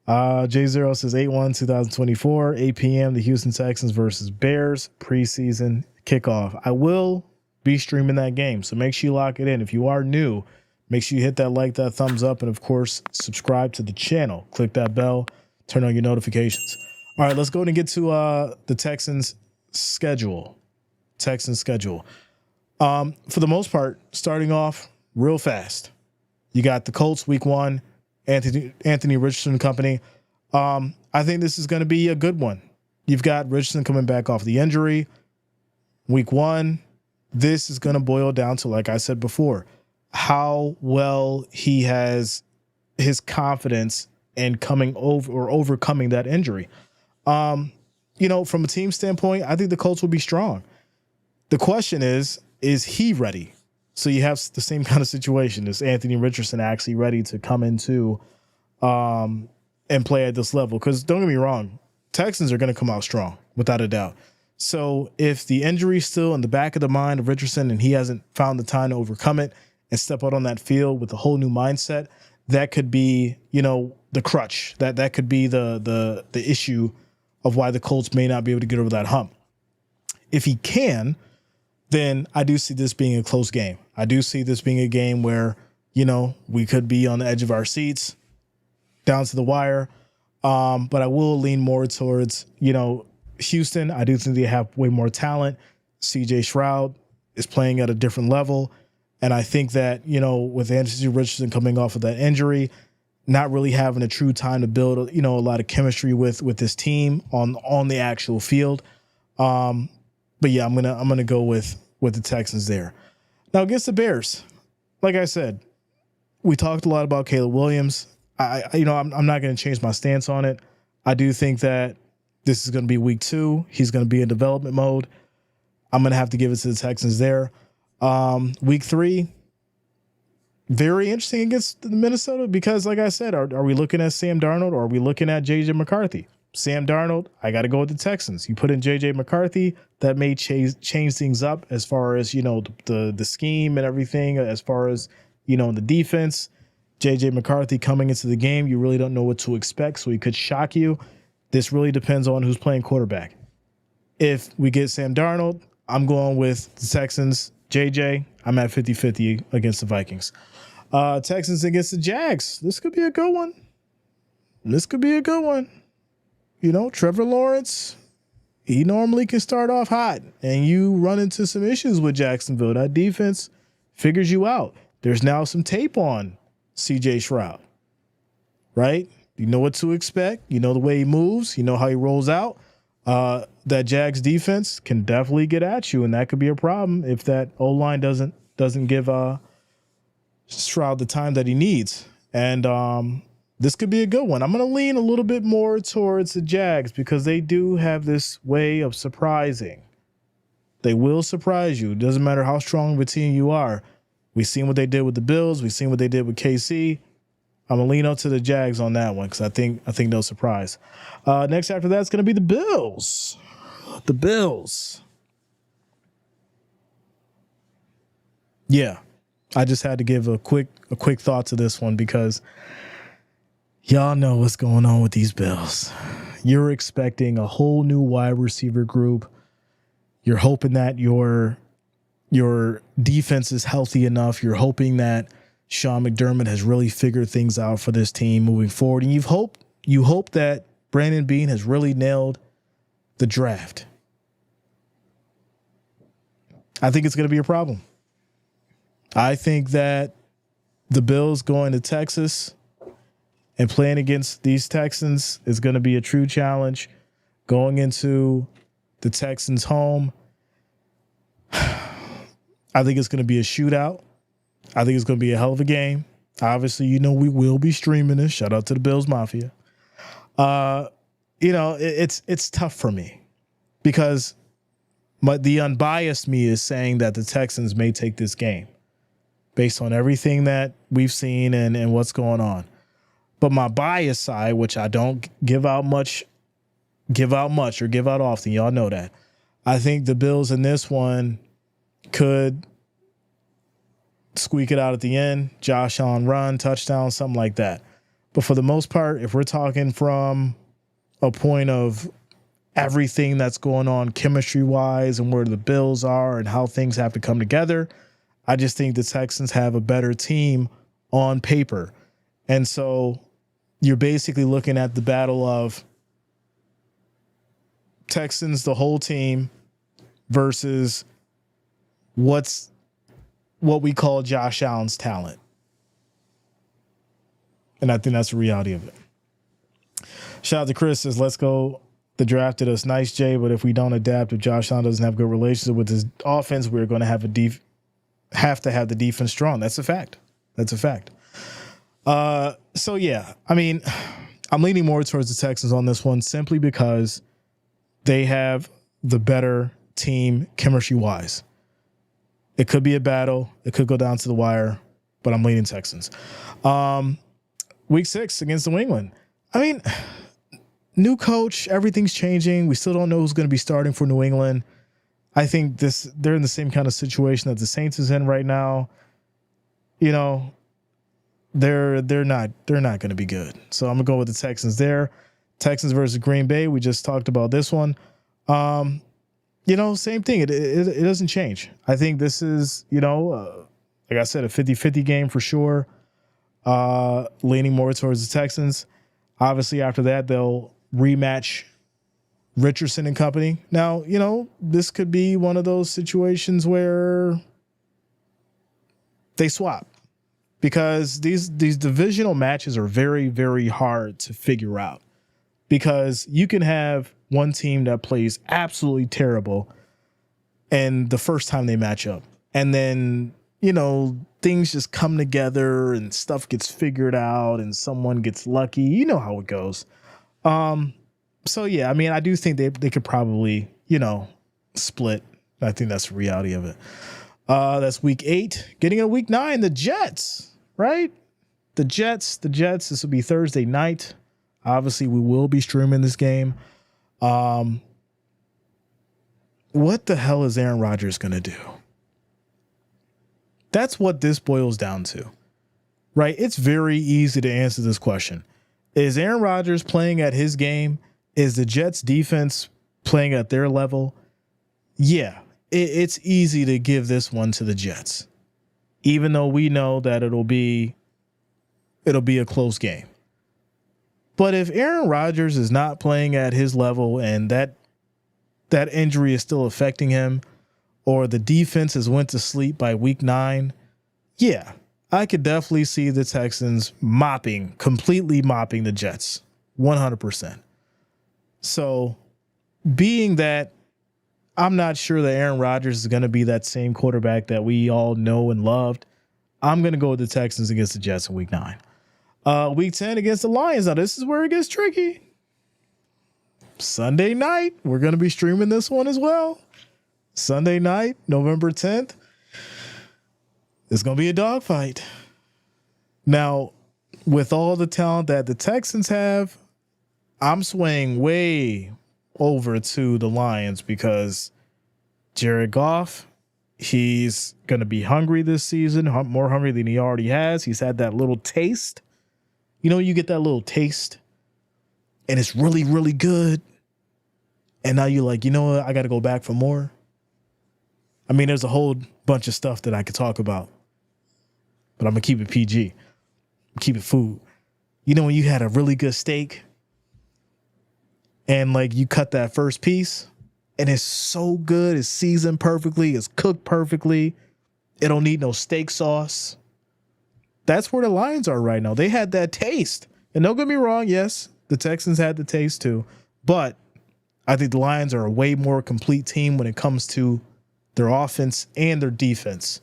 J0 says 8-1 2024, 8 p.m. The Houston Texans versus Bears preseason kickoff. I will be streaming that game, so make sure you lock it in. If you are new, make sure you hit that like, that thumbs up, and of course, subscribe to the channel. Click that bell, turn on your notifications. All right, let's go and get to the Texans schedule. For the most part, starting off real fast. You got the Colts week 1, Anthony Richardson company. I think this is going to be a good one. You've got Richardson coming back off the injury. Week 1, this is going to boil down to, like I said before, how well he has his confidence in coming over or overcoming that injury. From a team standpoint, I think the Colts will be strong. The question is he ready? So you have the same kind of situation. Is Anthony Richardson actually ready to come into and play at this level? Because don't get me wrong, Texans are going to come out strong, without a doubt. So if the injury is still in the back of the mind of Richardson and he hasn't found the time to overcome it and step out on that field with a whole new mindset, that could be, the crutch. That could be the issue of why the Colts may not be able to get over that hump. If he can, then I do see this being a close game. I do see this being a game where, we could be on the edge of our seats, down to the wire. But I will lean more towards, Houston. I do think they have way more talent. CJ Stroud is playing at a different level. And I think that, with Anthony Richardson coming off of that injury, not really having a true time to build, a lot of chemistry with this team on the actual field. But yeah, I'm gonna go with the Texans there. Now against the Bears, like I said, we talked a lot about Caleb Williams. I'm not going to change my stance on it. I do think that this is going to be week 2. He's going to be in development mode. I'm going to have to give it to the Texans there. Week 3, very interesting against the Minnesota because, like I said, are we looking at Sam Darnold or are we looking at J.J. McCarthy? Sam Darnold, I got to go with the Texans. You put in J.J. McCarthy, that may change things up as far as, the scheme and everything, as far as, the defense. J.J. McCarthy coming into the game, you really don't know what to expect, so he could shock you. This really depends on who's playing quarterback. If we get Sam Darnold, I'm going with the Texans. J.J., I'm at 50-50 against the Vikings. Texans against the Jags. This could be a good one. Trevor Lawrence, he normally can start off hot, and you run into some issues with Jacksonville. That defense figures you out. There's now some tape on CJ Stroud, right? You know what to expect. You know the way he moves. You know how he rolls out. That Jags defense can definitely get at you, and that could be a problem if that O-line doesn't give Stroud the time that he needs. And this could be a good one. I'm going to lean a little bit more towards the Jags because they do have this way of surprising. They will surprise you. It doesn't matter how strong of a team you are. We've seen what they did with the Bills. We've seen what they did with KC. I'm going to lean up to the Jags on that one because I think they'll surprise. Next after that is going to be the Bills. The Bills. Yeah, I just had to give a quick thought to this one because y'all know what's going on with these Bills. You're expecting a whole new wide receiver group. You're hoping that your defense is healthy enough. You're hoping that Sean McDermott has really figured things out for this team moving forward. And you hope that Brandon Beane has really nailed the draft. I think it's going to be a problem. I think that the Bills going to Texas and playing against these Texans is going to be a true challenge. Going into the Texans' home, I think it's going to be a shootout. I think it's going to be a hell of a game. Obviously, we will be streaming this. Shout out to the Bills Mafia. It's tough for me because the unbiased me is saying that the Texans may take this game based on everything that we've seen and what's going on. But my bias side, which I don't give out often, y'all know that. I think the Bills in this one could squeak it out at the end. Josh Allen run, touchdown, something like that. But for the most part, if we're talking from a point of everything that's going on chemistry-wise and where the Bills are and how things have to come together, I just think the Texans have a better team on paper. And so you're basically looking at the battle of Texans, the whole team, versus what we call Josh Allen's talent. And I think that's the reality of it. Shout out to Chris, says, let's go. The drafted us. Nice, Jay, but if we don't adapt, if Josh Allen doesn't have a good relationship with his offense, we're going to have to have the defense strong. That's a fact. That's a fact. So, yeah, I mean, I'm leaning more towards the Texans on this one simply because they have the better team chemistry-wise. It could be a battle. It could go down to the wire, but I'm leaning Texans. Week 6 against New England. I mean, new coach, everything's changing. We still don't know who's going to be starting for New England. I think they're in the same kind of situation that the Saints is in right now. You know, they're not going to be good. So I'm going to go with the Texans there. Texans versus Green Bay. We just talked about this one. You know, same thing. It doesn't change. I think this is, like I said, a 50-50 game for sure. Leaning more towards the Texans. Obviously, after that, they'll rematch Richardson and company. Now, this could be one of those situations where they swap because these divisional matches are very, very hard to figure out because you can have one team that plays absolutely terrible and the first time they match up, and then, things just come together and stuff gets figured out and someone gets lucky. You know how it goes. So, yeah, I mean, I do think they could probably, split. I think that's the reality of it. That's week 8. Getting into week 9, the Jets, right? The Jets. This will be Thursday night. Obviously, we will be streaming this game. What the hell is Aaron Rodgers going to do? That's what this boils down to, right? It's very easy to answer this question. Is Aaron Rodgers playing at his game? Is the Jets defense playing at their level? Yeah, it's easy to give this one to the Jets, even though we know that it'll be a close game. But if Aaron Rodgers is not playing at his level and that injury is still affecting him, or the defense has went to sleep by week 9, yeah, I could definitely see the Texans completely mopping the Jets, 100%. So being that I'm not sure that Aaron Rodgers is going to be that same quarterback that we all know and loved, I'm going to go with the Texans against the Jets in week 9. Week 10 against the Lions. Now, this is where it gets tricky. Sunday night, we're going to be streaming this one as well. Sunday night, November 10th. It's going to be a dogfight. Now, with all the talent that the Texans have, I'm swaying way over to the Lions because Jared Goff, he's going to be hungry this season, more hungry than he already has. He's had that little taste. You get that little taste, and it's really, really good. And now you're like, you know what? I got to go back for more. I mean, there's a whole bunch of stuff that I could talk about, but I'm going to keep it PG. Keep it food. When you had a really good steak and you cut that first piece and it's so good, it's seasoned perfectly, it's cooked perfectly, it don't need no steak sauce. That's where the Lions are right now. They had that taste. And don't get me wrong, yes, the Texans had the taste too, but I think the Lions are a way more complete team when it comes to their offense and their defense.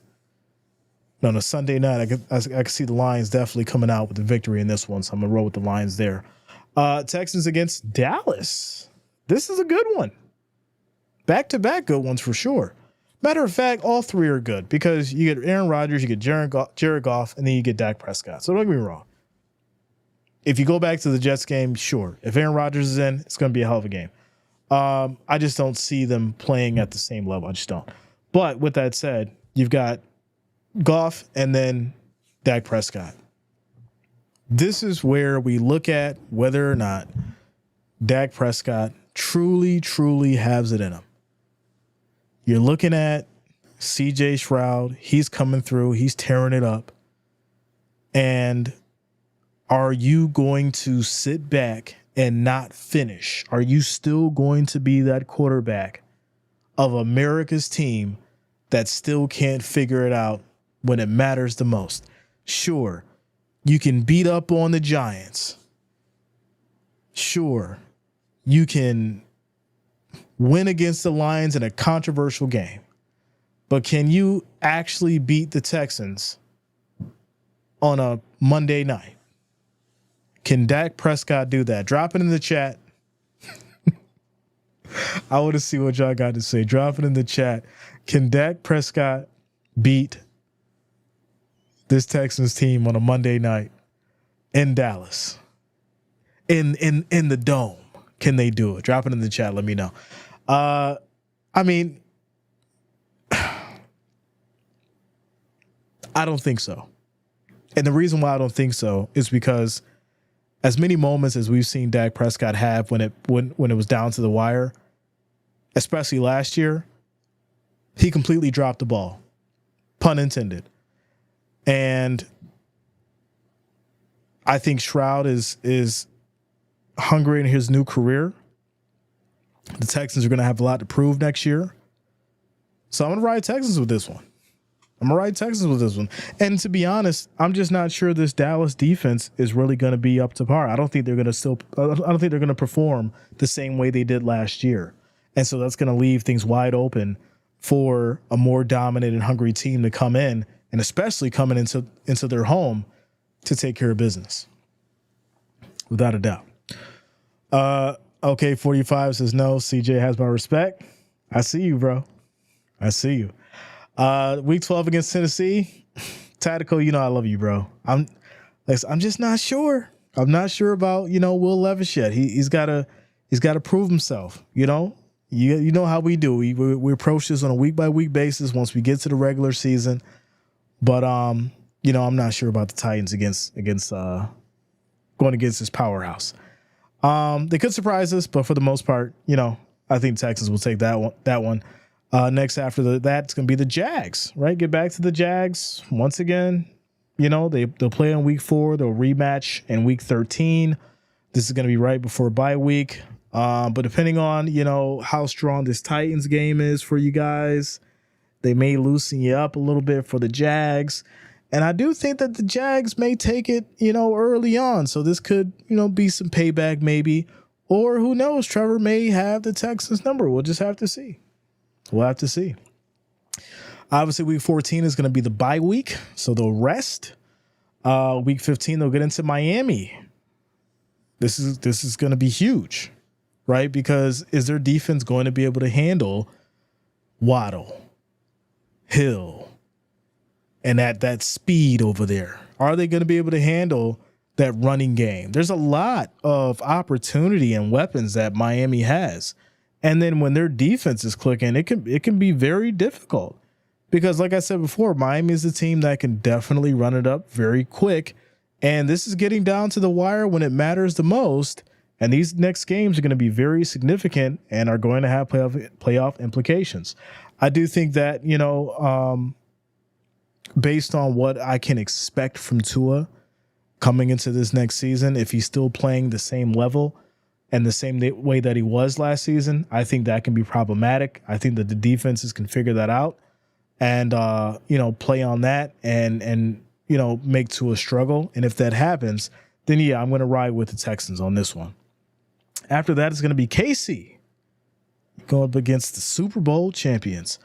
On a Sunday night, I could see the Lions definitely coming out with the victory in this one, so I'm going to roll with the Lions there. Texans against Dallas. This is a good one. Back-to-back good ones for sure. Matter of fact, all three are good because you get Aaron Rodgers, you get Jared Goff, and then you get Dak Prescott. So don't get me wrong. If you go back to the Jets game, sure. If Aaron Rodgers is in, it's going to be a hell of a game. I just don't see them playing at the same level. I just don't. But with that said, you've got Goff and then Dak Prescott. This is where we look at whether or not Dak Prescott truly, truly has it in him. You're looking at CJ Stroud. He's coming through. He's tearing it up. And are you going to sit back and not finish? Are you still going to be that quarterback of America's team that still can't figure it out when it matters the most? Sure, you can beat up on the Giants. Sure, you can win against the Lions in a controversial game. But can you actually beat the Texans on a Monday night? Can Dak Prescott do that? Drop it in the chat. I want to see what y'all got to say. Drop it in the chat. Can Dak Prescott beat this Texans team on a Monday night in Dallas? In the dome? Can they do it? Drop it in the chat. Let me know. I mean, I don't think so. And the reason why I don't think so is because as many moments as we've seen Dak Prescott have when it was down to the wire, especially last year, he completely dropped the ball. Pun intended. And I think Stroud is hungry in his new career. The Texans are going to have a lot to prove next year. So I'm going to ride Texans with this one. And to be honest, I'm just not sure this Dallas defense is really going to be up to par. I don't think they're going to perform the same way they did last year. And so that's going to leave things wide open for a more dominant and hungry team to come in, and especially coming into their home to take care of business. Without a doubt. Okay, 45 says no. CJ has my respect. I see you, bro. I see you. Week 12 against Tennessee. Tactical, you know I love you, bro. I'm just not sure. I'm not sure about, Will Levis yet. He's gotta prove himself, You know how we do. We approach this on a week by week basis once we get to the regular season. But I'm not sure about the Titans against going against this powerhouse. They could surprise us, but for the most part, I think Texans will take that one. Next after that, it's going to be the Jags, right? Get back to the Jags once again. They'll play in week 4. They'll rematch in week 13. This is going to be right before bye week. But depending on, how strong this Titans game is for you guys, they may loosen you up a little bit for the Jags. And I do think that the Jags may take it, early on. So this could, be some payback maybe. Or who knows, Trevor may have the Texans number. We'll just have to see. Obviously, week 14 is going to be the bye week, so they'll rest. Week 15, they'll get into Miami. This is going to be huge, right? Because is their defense going to be able to handle Waddle, Hill, and that speed over there? Are they going to be able to handle that running game? There's a lot of opportunity and weapons that Miami has. And then when their defense is clicking, it can be very difficult because, like I said before, Miami is a team that can definitely run it up very quick. And this is getting down to the wire when it matters the most. And these next games are going to be very significant and are going to have playoff implications. I do think that, based on what I can expect from Tua coming into this next season, if he's still playing the same level and the same way that he was last season, I think that can be problematic. I think that the defenses can figure that out and, play on that and make Tua struggle. And if that happens, then, yeah, I'm going to ride with the Texans on this one. After that, it's going to be KC going up against the Super Bowl champions.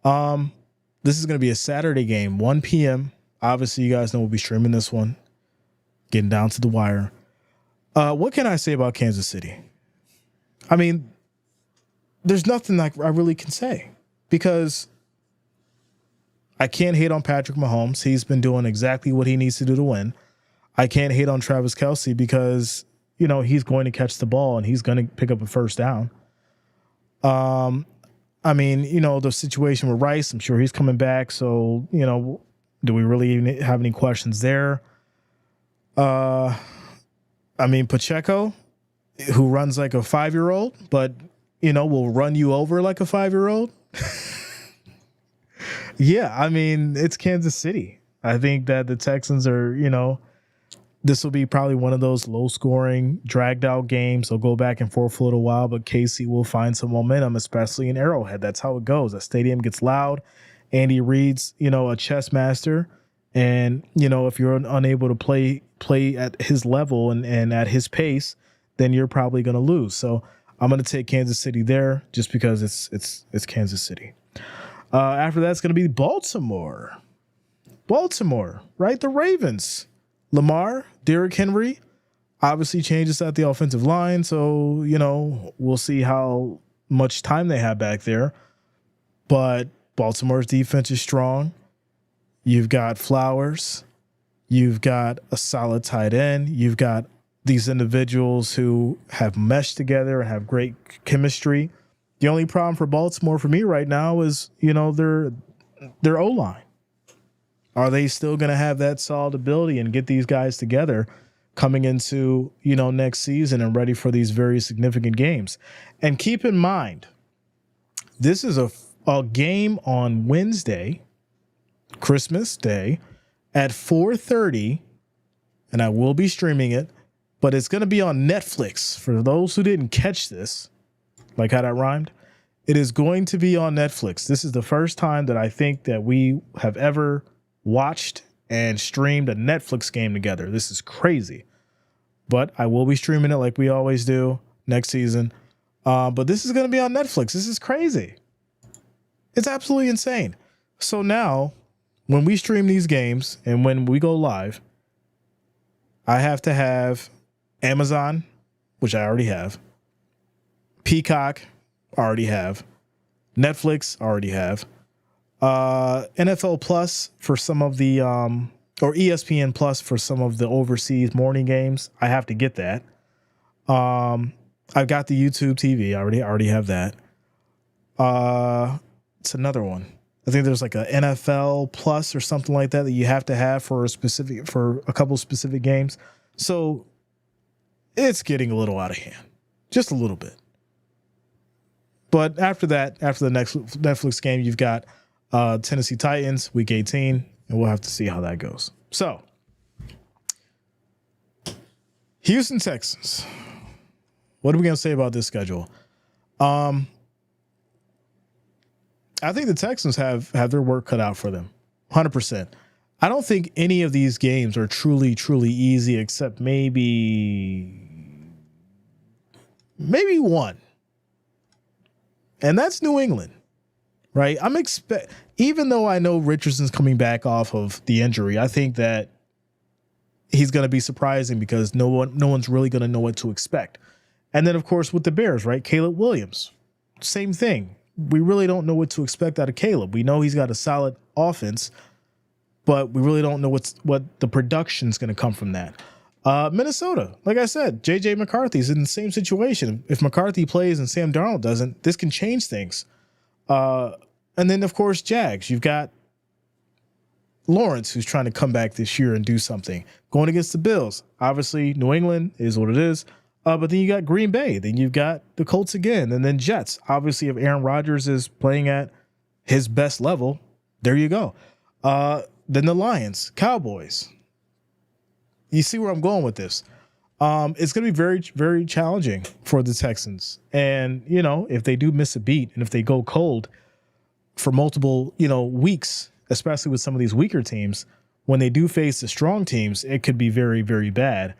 This is going to be a Saturday game, 1 p.m. Obviously, you guys know we'll be streaming this one, getting down to the wire. What can I say about Kansas City? I mean, there's nothing I really can say because I can't hate on Patrick Mahomes. He's been doing exactly what he needs to do to win. I can't hate on Travis Kelce because, he's going to catch the ball and he's going to pick up a first down. I mean, the situation with Rice, I'm sure he's coming back. So, do we really even have any questions there? Uh, I mean, Pacheco, who runs like a 5-year-old, but, will run you over like a 5-year-old. Yeah, I mean, it's Kansas City. I think that the Texans are, this will be probably one of those low-scoring, dragged-out games. They'll go back and forth for a little while, but KC will find some momentum, especially in Arrowhead. That's how it goes. The stadium gets loud. Andy Reid's, a chess master. And, if you're unable to play at his level and at his pace, then you're probably going to lose. So I'm going to take Kansas City there just because it's Kansas City. After that's going to be Baltimore. Baltimore, right? The Ravens. Lamar, Derrick Henry, obviously changes at the offensive line. So, we'll see how much time they have back there. But Baltimore's defense is strong. You've got Flowers. You've got a solid tight end. You've got these individuals who have meshed together and have great chemistry. The only problem for Baltimore for me right now is, their O-line. Are they still going to have that solid ability and get these guys together coming into, next season and ready for these very significant games? And keep in mind, this is a game on Wednesday, Christmas Day, at 4:30, and I will be streaming it, but it's going to be on Netflix. For those who didn't catch this, like how that rhymed, it is going to be on Netflix. This is the first time that I think that we have ever watched and streamed a Netflix game together. This is crazy. But I will be streaming it like we always do next season. But this is going to be on Netflix. This is crazy. It's absolutely insane. So now, when we stream these games and when we go live, I have to have Amazon, which I already have, Peacock, already have, Netflix, already have, NFL Plus for some of the or ESPN Plus for some of the overseas morning games. I have to get that. I've got the YouTube TV. I already have that. It's another one. I think there's like a NFL Plus or something like that you have to have for a couple specific games. So it's getting a little out of hand, just a little bit. But after that, after the next Netflix game, you've got Tennessee Titans, Week 18, and we'll have to see how that goes. So, Houston Texans. What are we going to say about this schedule? I think the Texans have their work cut out for them, 100%. I don't think any of these games are truly, truly easy except maybe one. And that's New England. Right, even though I know Richardson's coming back off of the injury, I think that he's going to be surprising because no one's really going to know what to expect. And then, of course, with the Bears, right, Caleb Williams, same thing. We really don't know what to expect out of Caleb. We know he's got a solid offense, but we really don't know what the production's going to come from that. Minnesota, like I said, J.J. McCarthy's in the same situation. If McCarthy plays and Sam Darnold doesn't, this can change things. And then, of course, Jags. You've got Lawrence, who's trying to come back this year and do something. Going against the Bills. Obviously, New England is what it is. But then you got Green Bay. Then you've got the Colts again. And then Jets. Obviously, if Aaron Rodgers is playing at his best level, there you go. Then the Lions, Cowboys. You see where I'm going with this. It's going to be very, very challenging for the Texans. And, if they do miss a beat and if they go cold for multiple, weeks, especially with some of these weaker teams, when they do face the strong teams, it could be very, very bad.